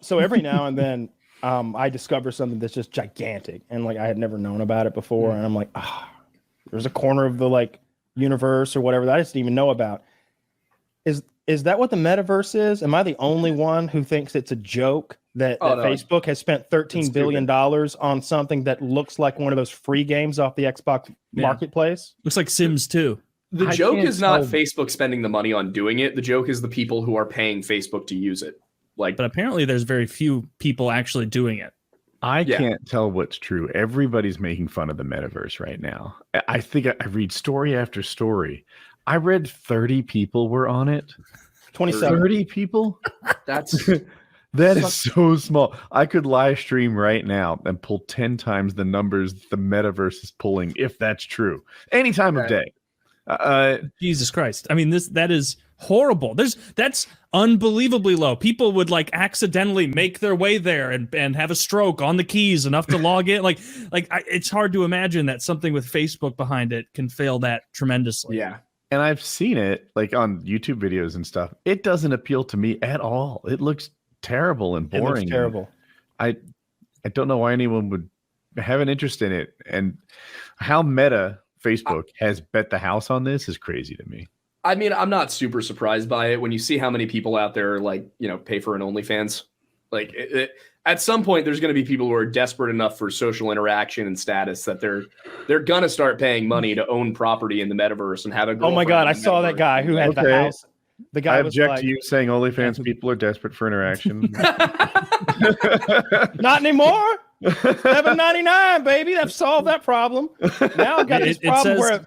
So every now and then I discover something that's just gigantic, and like I had never known about it before, and I'm like, there's a corner of the like universe or whatever that I didn't even know about. Is that what the metaverse is? Am I the only one who thinks it's a joke that Facebook has spent $13 billion on something that looks like one of those free games off the Xbox marketplace? Looks like Sims 2. The joke is not Facebook spending the money on doing it. The joke is the people who are paying Facebook to use it. But apparently there's very few people actually doing it. I can't tell what's true. Everybody's making fun of the metaverse right now. I think I read story after story. I read 30 people were on it. 27. 30 people? That is so small. I could live stream right now and pull 10 times the numbers the metaverse is pulling, if that's true. Any time of day. Jesus Christ. I mean, that is horrible. That's unbelievably low. People would like accidentally make their way there and have a stroke on the keys enough to log in. It's hard to imagine that something with Facebook behind it can fail that tremendously. Yeah. And I've seen it like on YouTube videos and stuff. It doesn't appeal to me at all. It looks terrible and boring. It looks terrible. I don't know why anyone would have an interest in it. And how meta Facebook has bet the house on this is crazy to me. I mean, I'm not super surprised by it when you see how many people out there pay for an OnlyFans. At some point, there's going to be people who are desperate enough for social interaction and status that they're going to start paying money to own property in the metaverse and have a girlfriend. Oh my God, I saw that guy who had the house. The guy I object to you saying OnlyFans people are desperate for interaction. Not anymore. $7.99, baby. They've solved that problem. Now I've got this problem where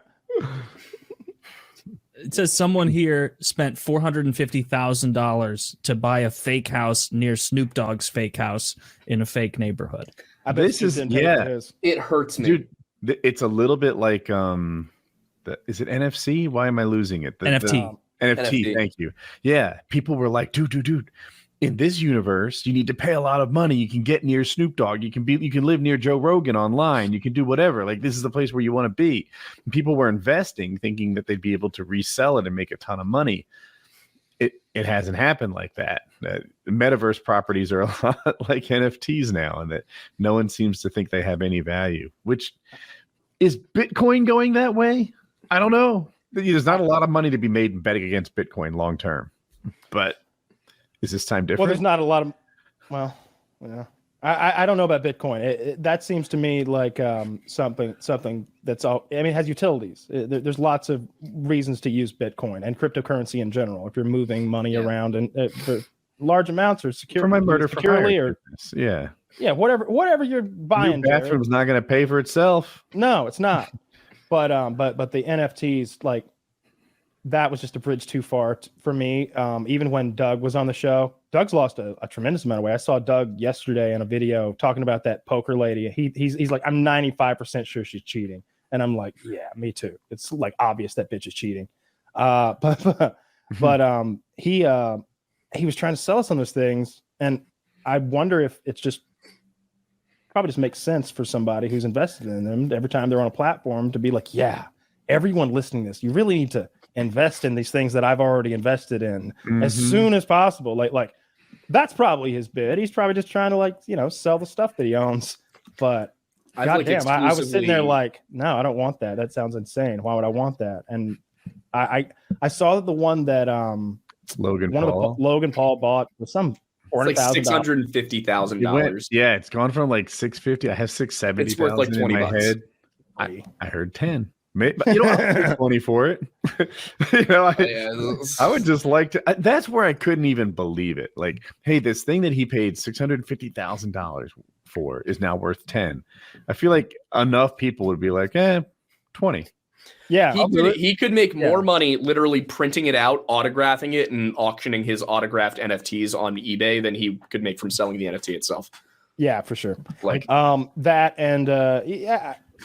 it says someone here spent $450,000 to buy a fake house near Snoop Dogg's fake house in a fake neighborhood. It hurts me, dude. It's a little bit like is it NFC? Why am I losing it? NFT. NFT. Thank you. Yeah, people were like, dude. In this universe, you need to pay a lot of money. You can get near Snoop Dogg. You can live near Joe Rogan online. You can do whatever. Like, this is the place where you want to be. And people were investing, thinking that they'd be able to resell it and make a ton of money. It hasn't happened like that. The metaverse properties are a lot like NFTs now, and that no one seems to think they have any value. Which is Bitcoin going that way? I don't know. There's not a lot of money to be made in betting against Bitcoin long term, but. Is this time different? Well, there's not a lot of. Well, yeah. I don't know about Bitcoin. That seems to me like something that's all. I mean, it has utilities. There's lots of reasons to use Bitcoin and cryptocurrency in general. If you're moving money around and for large amounts or secure for my murder securely for hire. Yeah, whatever you're buying. Your bathroom's not going to pay for itself. No, it's not. But the NFTs like. That was just a bridge too far for me. Even when Doug was on the show, Doug's lost a tremendous amount of weight. I saw Doug yesterday in a video talking about that poker lady. He's like, I'm 95% sure she's cheating. And I'm like, yeah, me too. It's like obvious that bitch is cheating. But he was trying to sell us on those things. And I wonder if it's just probably just makes sense for somebody who's invested in them every time they're on a platform to be like, yeah, everyone listening to this, you really need to invest in these things that I've already invested in as soon as possible. Like that's probably his bid. He's probably just trying to sell the stuff that he owns. But goddamn, I was sitting there like, no, I don't want that. That sounds insane. Why would I want that? And I saw that the one that Logan Paul bought was some $650,000. Yeah, it's gone from like 650. I have 670. It's worth like 20 in my bucks. Head. I heard 10. But you know, I'll pay 20 for it. I would just like to. That's where I couldn't even believe it. Like, hey, this thing that he paid $650,000 for is now worth 10. I feel like enough people would be like, 20. Yeah, he could make more money literally printing it out, autographing it, and auctioning his autographed NFTs on eBay than he could make from selling the NFT itself. Yeah, for sure. Like that and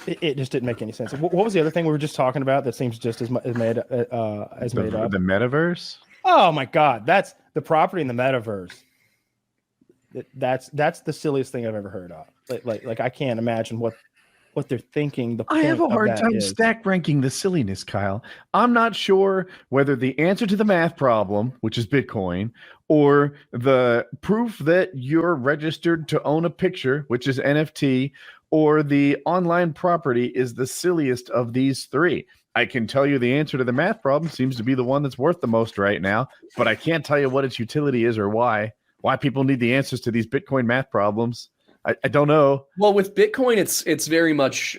It just didn't make any sense. What was the other thing we were just talking about that seems just as made up? The metaverse? Oh my God, that's the property in the metaverse. That's the silliest thing I've ever heard of. Like I can't imagine what what they're thinking. The I have a point of hard that time is. stack ranking the silliness, Kyle. I'm not sure whether the answer to the math problem, which is Bitcoin, or the proof that you're registered to own a picture, which is NFT, or the online property is the silliest of these three. I can tell you the answer to the math problem seems to be the one that's worth the most right now, but I can't tell you what its utility is or why people need the answers to these Bitcoin math problems. I don't know. Well, with Bitcoin, it's very much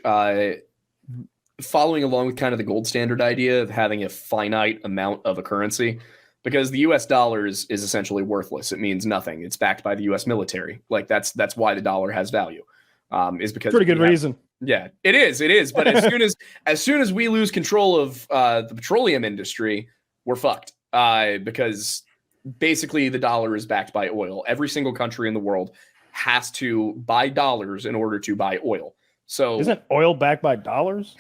following along with kind of the gold standard idea of having a finite amount of a currency, because the U.S. dollar is essentially worthless. It means nothing. It's backed by the U.S. military. Like that's why the dollar has value. Is because Pretty good reason. Yeah, it is. But as soon as we lose control of the petroleum industry, we're fucked. Because basically the dollar is backed by oil. Every single country in the world has to buy dollars in order to buy oil. So Isn't oil backed by dollars?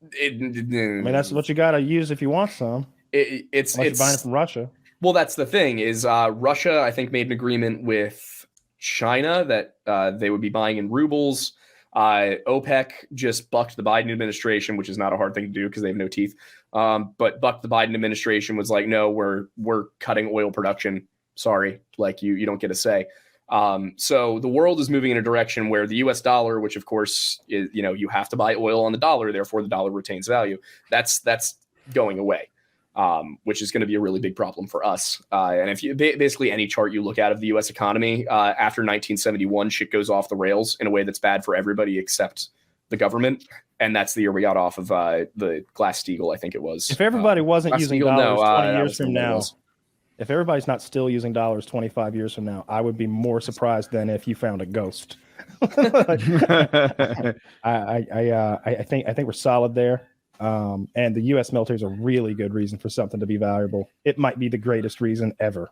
I mean, mean, that's what you got to use if you want some. It's Unless you're buying it from Russia. Well, that's the thing is Russia, I think, made an agreement with China that they would be buying in rubles. OPEC just bucked the Biden administration, which is not a hard thing to do because they have no teeth. But bucked the Biden administration, was like, no, we're cutting oil production. Sorry, like you don't get a say. So the world is moving in a direction where the US dollar, which of course is, you have to buy oil on the dollar, therefore the dollar retains value. That's going away, which is going to be a really big problem for us. And if you basically any chart you look at of the US economy after 1971, shit goes off the rails in a way that's bad for everybody except the government. And that's the year we got off of the Glass-Steagall, I think it was. If everybody wasn't using dollars 20 years from now, was. if everybody's not still using dollars 25 years from now, I would be more surprised than if you found a ghost. I think we're solid there. And the U.S. military is a really good reason for something to be valuable. It might be the greatest reason ever.